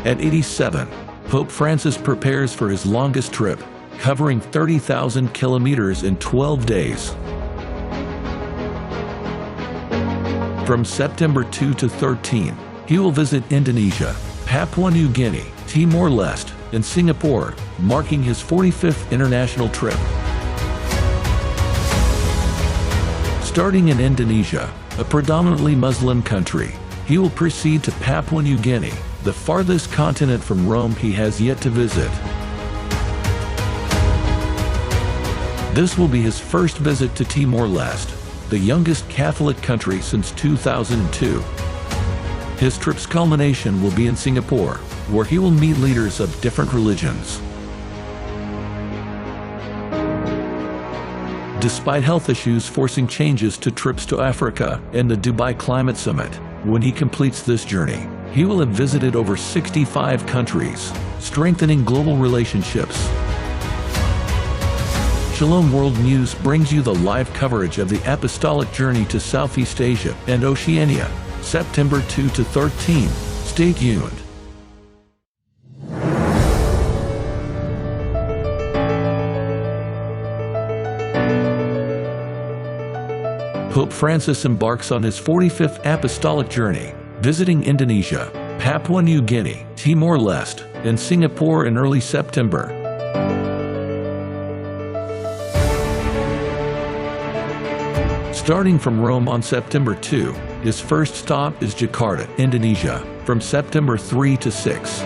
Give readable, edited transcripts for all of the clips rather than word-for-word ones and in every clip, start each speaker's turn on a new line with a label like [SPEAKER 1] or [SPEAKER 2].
[SPEAKER 1] At 87, Pope Francis prepares for his longest trip, covering 30,000 kilometers in 12 days. From September 2 to 13, he will visit Indonesia, Papua New Guinea, Timor-Leste, and Singapore, marking his 45th international trip. Starting in Indonesia, a predominantly Muslim country, he will proceed to Papua New Guinea, the farthest continent from Rome he has yet to visit. This will be his first visit to Timor-Leste, the youngest Catholic country since 2002. His trip's culmination will be in Singapore, where he will meet leaders of different religions. Despite health issues forcing changes to trips to Africa and the Dubai Climate Summit, when he completes this journey, he will have visited over 65 countries, strengthening global relationships. Shalom World News brings you the live coverage of the Apostolic journey to Southeast Asia and Oceania, September 2 to 13. Stay tuned. Pope Francis embarks on his 45th Apostolic journey, visiting Indonesia, Papua New Guinea, Timor-Leste, and Singapore in early September. Starting from Rome on September 2, his first stop is Jakarta, Indonesia, from September 3 to 6.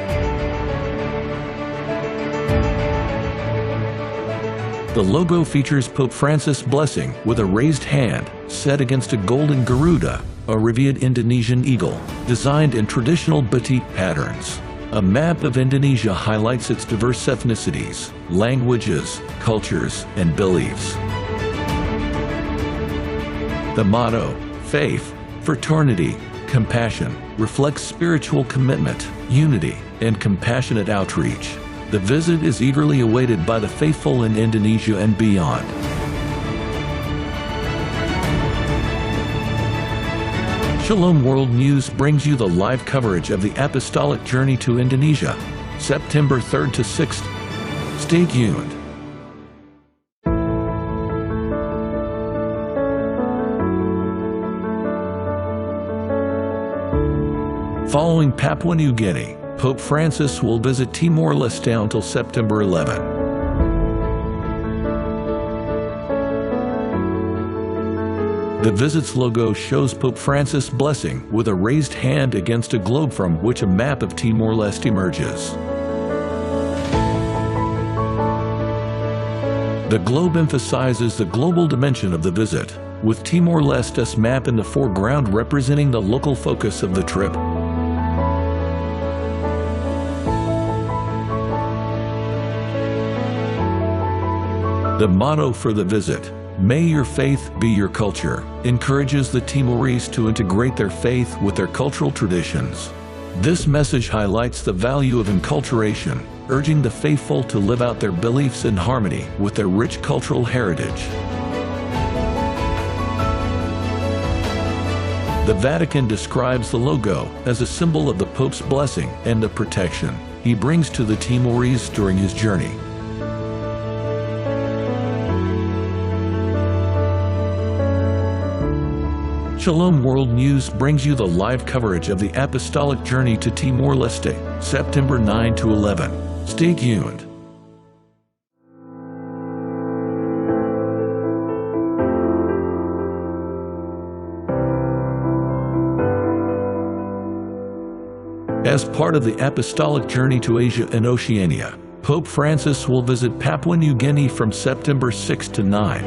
[SPEAKER 1] The logo features Pope Francis' blessing with a raised hand set against a golden Garuda, a revered Indonesian eagle, designed in traditional batik patterns. A map of Indonesia highlights its diverse ethnicities, languages, cultures, and beliefs. The motto, faith, fraternity, compassion, reflects spiritual commitment, unity, and compassionate outreach. The visit is eagerly awaited by the faithful in Indonesia and beyond. Shalom World News brings you the live coverage of the Apostolic journey to Indonesia, September 3rd to 6th. Stay tuned. Following Papua New Guinea, Pope Francis will visit Timor-Leste until September 11. The visit's logo shows Pope Francis' blessing with a raised hand against a globe from which a map of Timor-Leste emerges. The globe emphasizes the global dimension of the visit, with Timor-Leste's map in the foreground representing the local focus of the trip. The motto for the visit, "May your faith be your culture," encourages the Timorese to integrate their faith with their cultural traditions. This message highlights the value of enculturation, urging the faithful to live out their beliefs in harmony with their rich cultural heritage. The Vatican describes the logo as a symbol of the Pope's blessing and the protection he brings to the Timorese during his journey. Shalom World News brings you the live coverage of the Apostolic journey to Timor-Leste, September 9 to 11. Stay tuned. As part of the Apostolic journey to Asia and Oceania, Pope Francis will visit Papua New Guinea from September 6 to 9.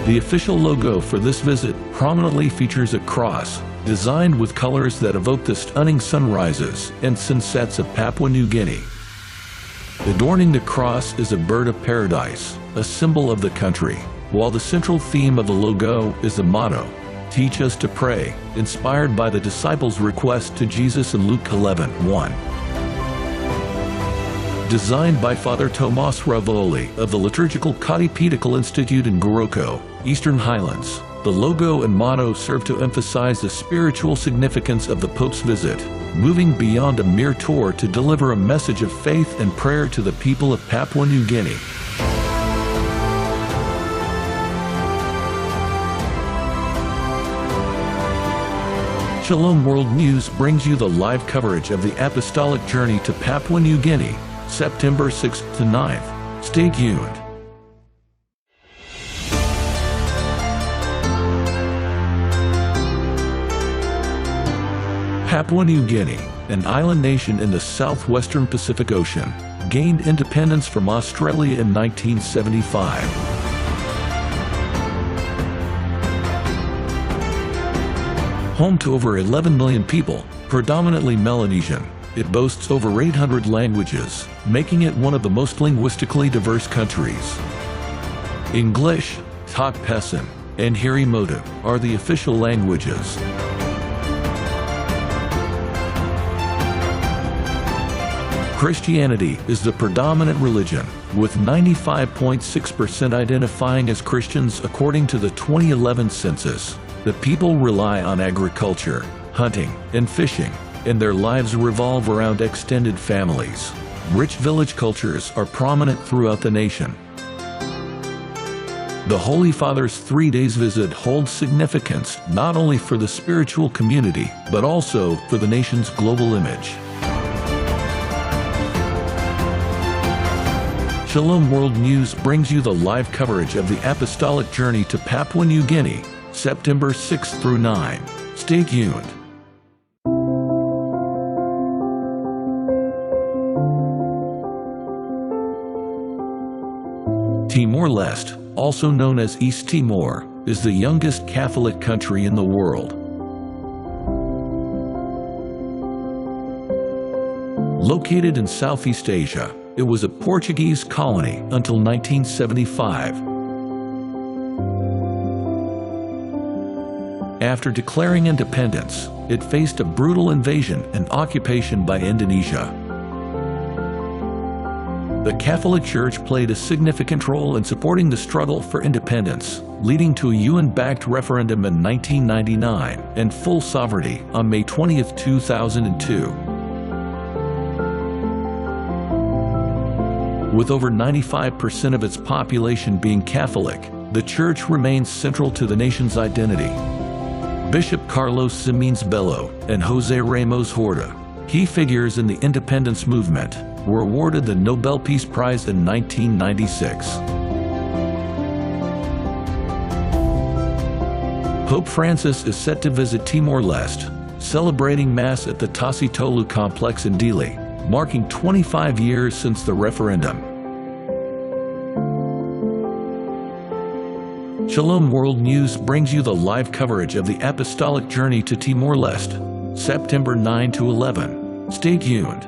[SPEAKER 1] The official logo for this visit prominently features a cross, designed with colors that evoke the stunning sunrises and sunsets of Papua New Guinea. Adorning the cross is a bird of paradise, a symbol of the country, while the central theme of the logo is the motto, "Teach us to pray," inspired by the disciples' request to Jesus in Luke 11:1. Designed by Father Tomas Ravoli of the Liturgical Codipedical Institute in Goroko, Eastern Highlands, the logo and motto serve to emphasize the spiritual significance of the Pope's visit, moving beyond a mere tour to deliver a message of faith and prayer to the people of Papua New Guinea. Shalom World News brings you the live coverage of the Apostolic journey to Papua New Guinea, September 6th to 9th. Stay tuned. Papua New Guinea, an island nation in the southwestern Pacific Ocean, gained independence from Australia in 1975. Home to over 11 million people, predominantly Melanesian, it boasts over 800 languages, making it one of the most linguistically diverse countries. English, Tok Pesan, and Harimotu are the official languages. Christianity is the predominant religion, with 95.6% identifying as Christians according to the 2011 census. The people rely on agriculture, hunting, and fishing, and their lives revolve around extended families. Rich village cultures are prominent throughout the nation. The Holy Father's 3 days visit holds significance not only for the spiritual community, but also for the nation's global image. Shalom World News brings you the live coverage of the Apostolic journey to Papua New Guinea, September 6 through 9. Stay tuned. Timor-Leste, also known as East Timor, is the youngest Catholic country in the world. Located in Southeast Asia, it was a Portuguese colony until 1975. After declaring independence, it faced a brutal invasion and occupation by Indonesia. The Catholic Church played a significant role in supporting the struggle for independence, leading to a UN-backed referendum in 1999 and full sovereignty on May 20, 2002. With over 95% of its population being Catholic, the Church remains central to the nation's identity. Bishop Carlos Ximenes Bello and Jose Ramos Horta, key figures in the independence movement, were awarded the Nobel Peace Prize in 1996. Pope Francis is set to visit Timor-Leste, celebrating Mass at the Tasi Tolu complex in Dili, marking 25 years since the referendum. Shalom World News brings you the live coverage of the Apostolic journey to Timor-Leste, September 9 to 11. Stay tuned.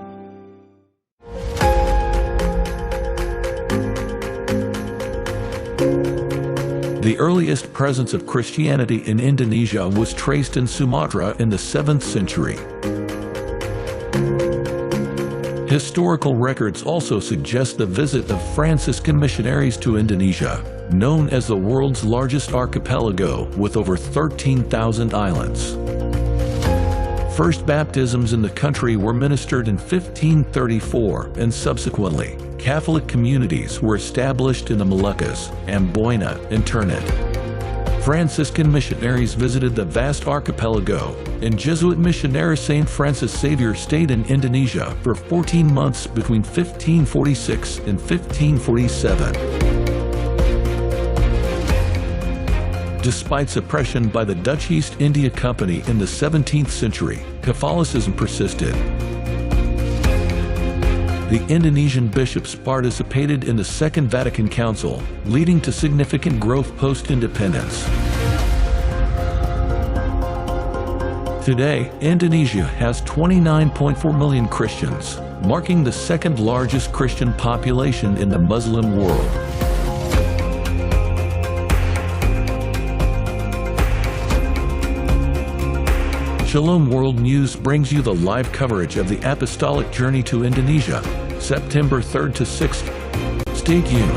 [SPEAKER 1] The earliest presence of Christianity in Indonesia was traced in Sumatra in the 7th century. Historical records also suggest the visit of Franciscan missionaries to Indonesia, known as the world's largest archipelago with over 13,000 islands. First baptisms in the country were ministered in 1534, and subsequently, Catholic communities were established in the Moluccas, Amboina, and Ternate. Franciscan missionaries visited the vast archipelago, and Jesuit missionary Saint Francis Xavier stayed in Indonesia for 14 months between 1546 and 1547. Despite suppression by the Dutch East India Company in the 17th century, Catholicism persisted. The Indonesian bishops participated in the Second Vatican Council, leading to significant growth post-independence. Today, Indonesia has 29.4 million Christians, marking the second largest Christian population in the Muslim world. Shalom World News brings you the live coverage of the Apostolic Journey to Indonesia, September 3rd to 6th. Stay tuned.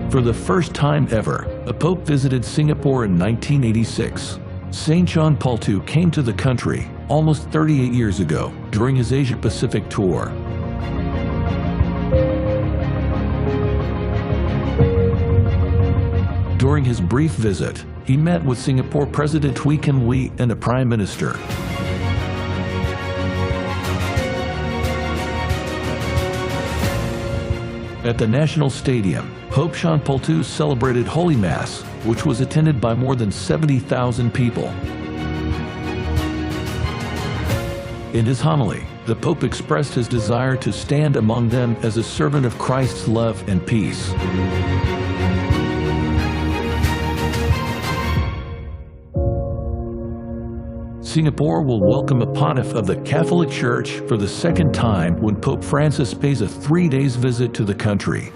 [SPEAKER 1] For the first time ever, a pope visited Singapore in 1986. St. John Paul II came to the country almost 38 years ago during his Asia-Pacific tour. During his brief visit, he met with Singapore President Wee Kim Wee and the Prime Minister. At the National Stadium, Pope Jean Paul II celebrated Holy Mass, which was attended by more than 70,000 people. In his homily, the Pope expressed his desire to stand among them as a servant of Christ's love and peace. Singapore will welcome a pontiff of the Catholic Church for the second time when Pope Francis pays a 3-day visit to the country.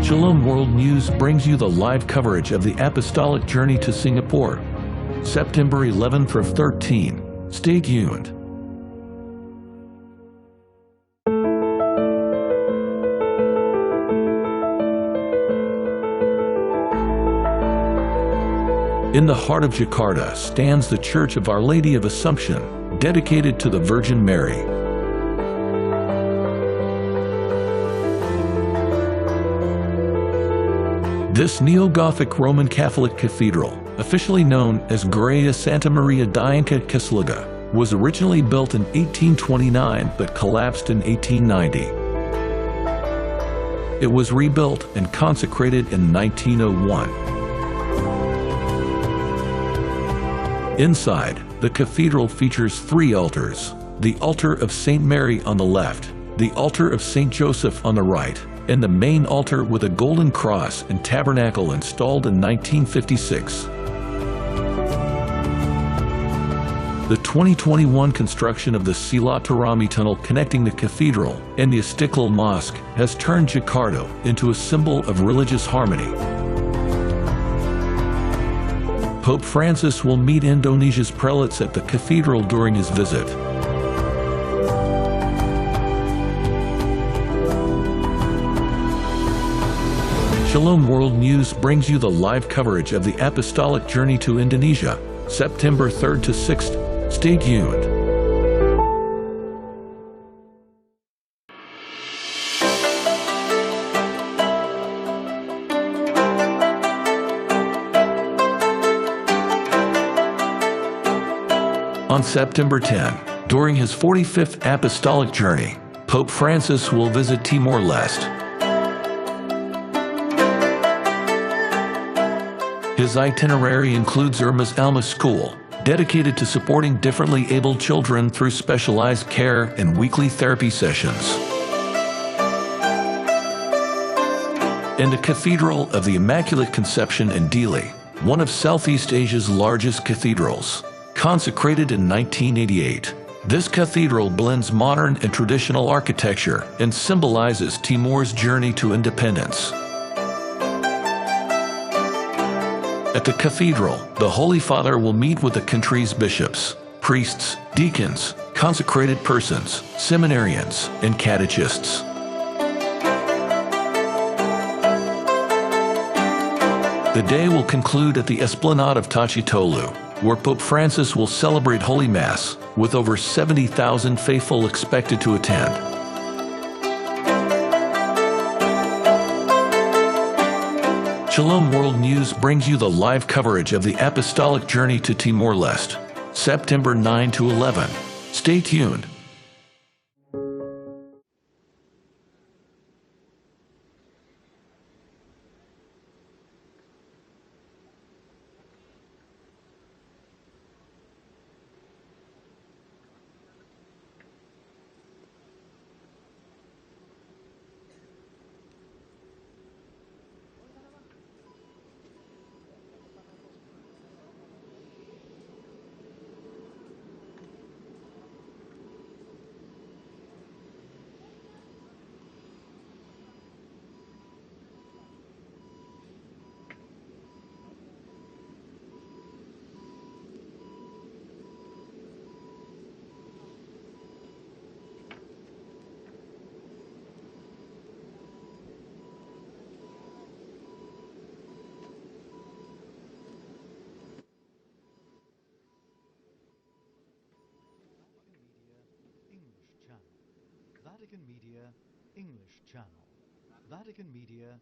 [SPEAKER 1] Shalom World News brings you the live coverage of the Apostolic Journey to Singapore, September 11 through 13. Stay tuned. In the heart of Jakarta stands the Church of Our Lady of Assumption, dedicated to the Virgin Mary. This neo-Gothic Roman Catholic cathedral, officially known as Gereja Santa Maria Diangka Kislega, was originally built in 1829 but collapsed in 1890. It was rebuilt and consecrated in 1901. Inside, the cathedral features 3 altars: the altar of St. Mary on the left, the altar of St. Joseph on the right, and the main altar with a golden cross and tabernacle installed in 1956. The 2021 construction of the Silaturahmi Tunnel connecting the cathedral and the Istiqlal Mosque has turned Jakarta into a symbol of religious harmony. Pope Francis will meet Indonesia's prelates at the cathedral during his visit. Shalom World News brings you the live coverage of the Apostolic Journey to Indonesia, September 3rd to 6th. Stay tuned. On September 10, during his 45th Apostolic Journey, Pope Francis will visit Timor-Leste. His itinerary includes Irma's Alma School, dedicated to supporting differently abled children through specialized care and weekly therapy sessions. And the Cathedral of the Immaculate Conception in Dili, one of Southeast Asia's largest cathedrals. Consecrated in 1988, this cathedral blends modern and traditional architecture and symbolizes Timor's journey to independence. At the cathedral, the Holy Father will meet with the country's bishops, priests, deacons, consecrated persons, seminarians, and catechists. The day will conclude at the Esplanade of Tachi Tolu, where Pope Francis will celebrate Holy Mass, with over 70,000 faithful expected to attend. Shalom World News brings you the live coverage of the Apostolic Journey to Timor-Leste, September 9 to 11. Stay tuned.
[SPEAKER 2] Vatican Media English Channel. Vatican Media.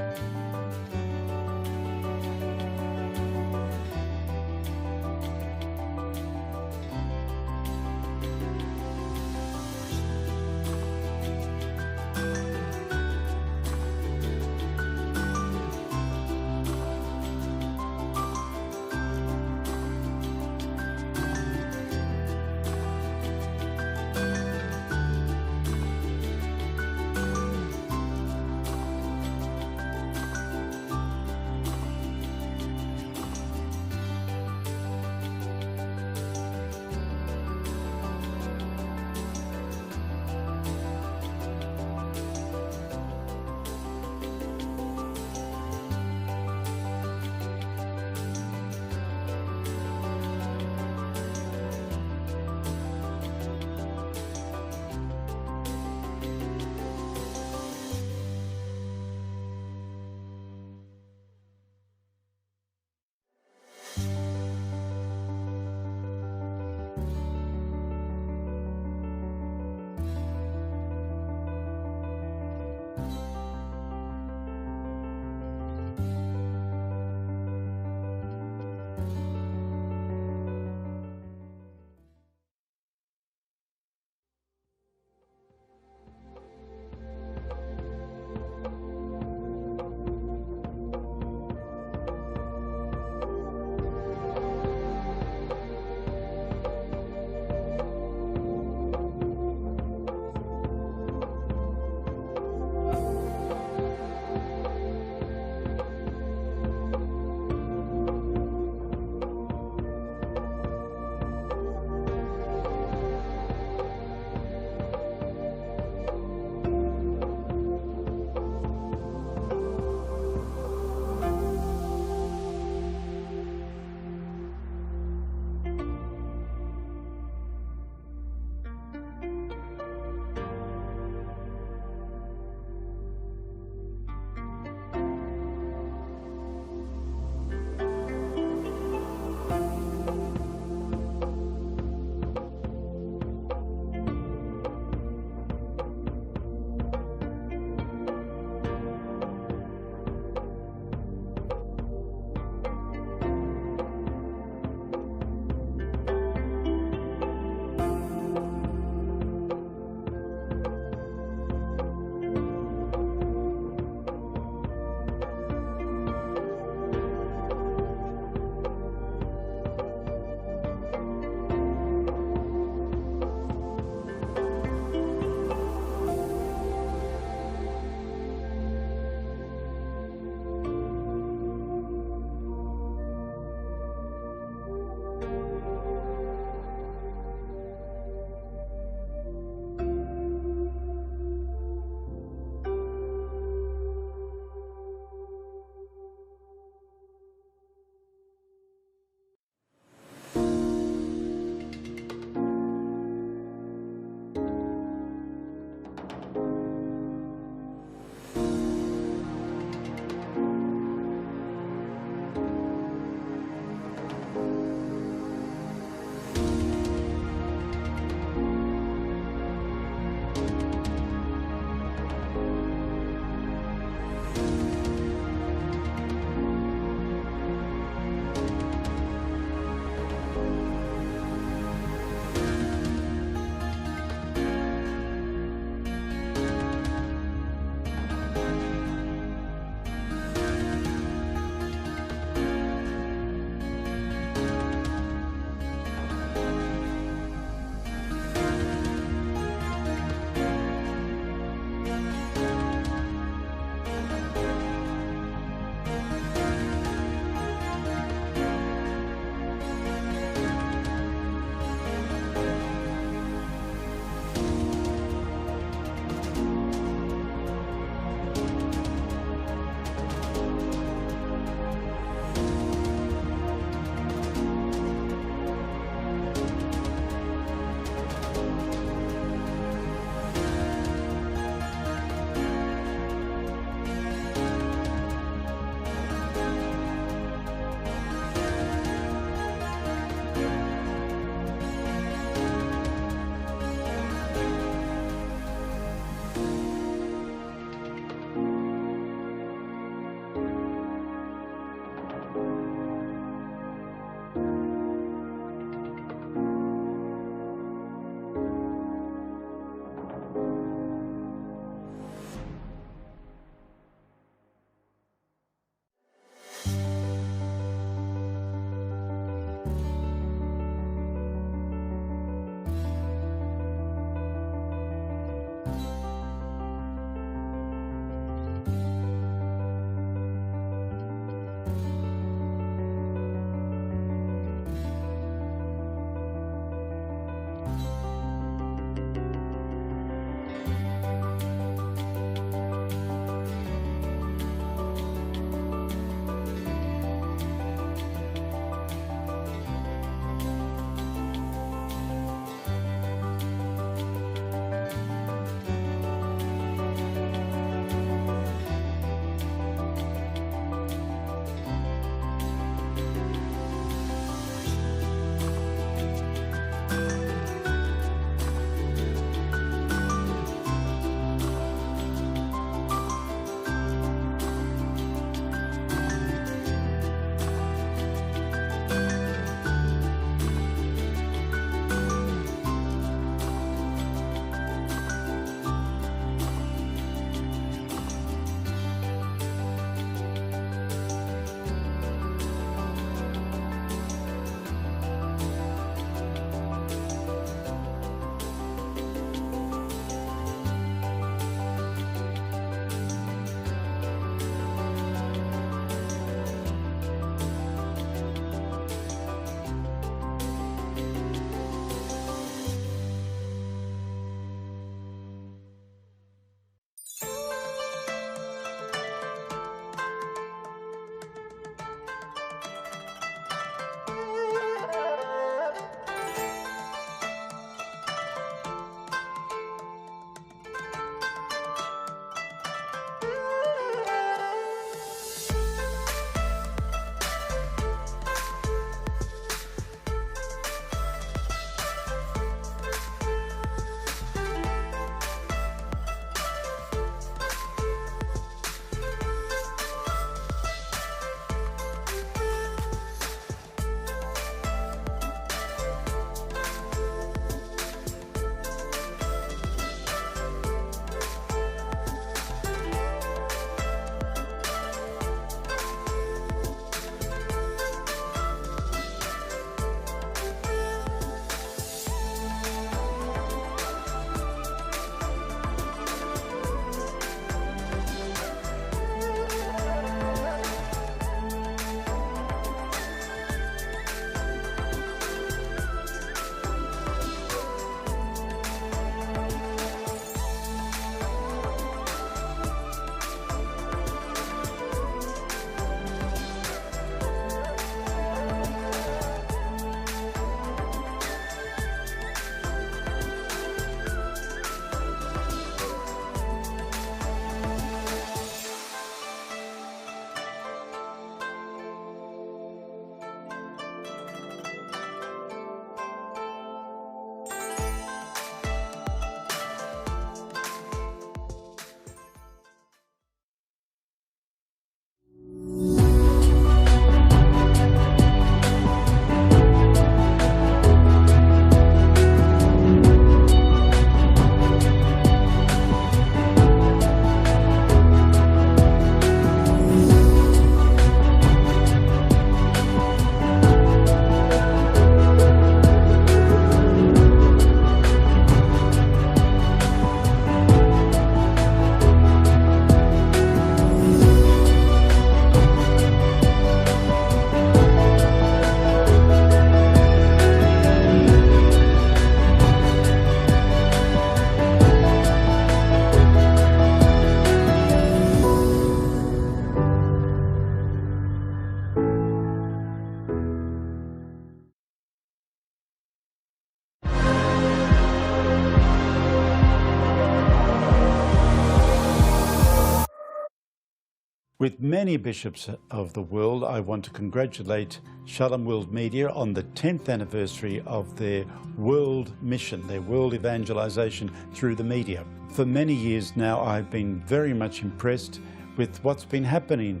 [SPEAKER 3] With many bishops of the world, I want to congratulate Shalom World Media on the 10th anniversary of their world mission, their world evangelization through the media. For many years now, I've been very much impressed with what's been happening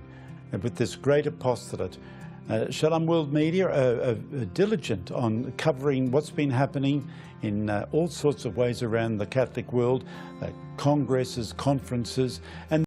[SPEAKER 3] with this great apostolate. Shalom World Media are diligent on covering what's been happening in all sorts of ways around the Catholic world, congresses, conferences, and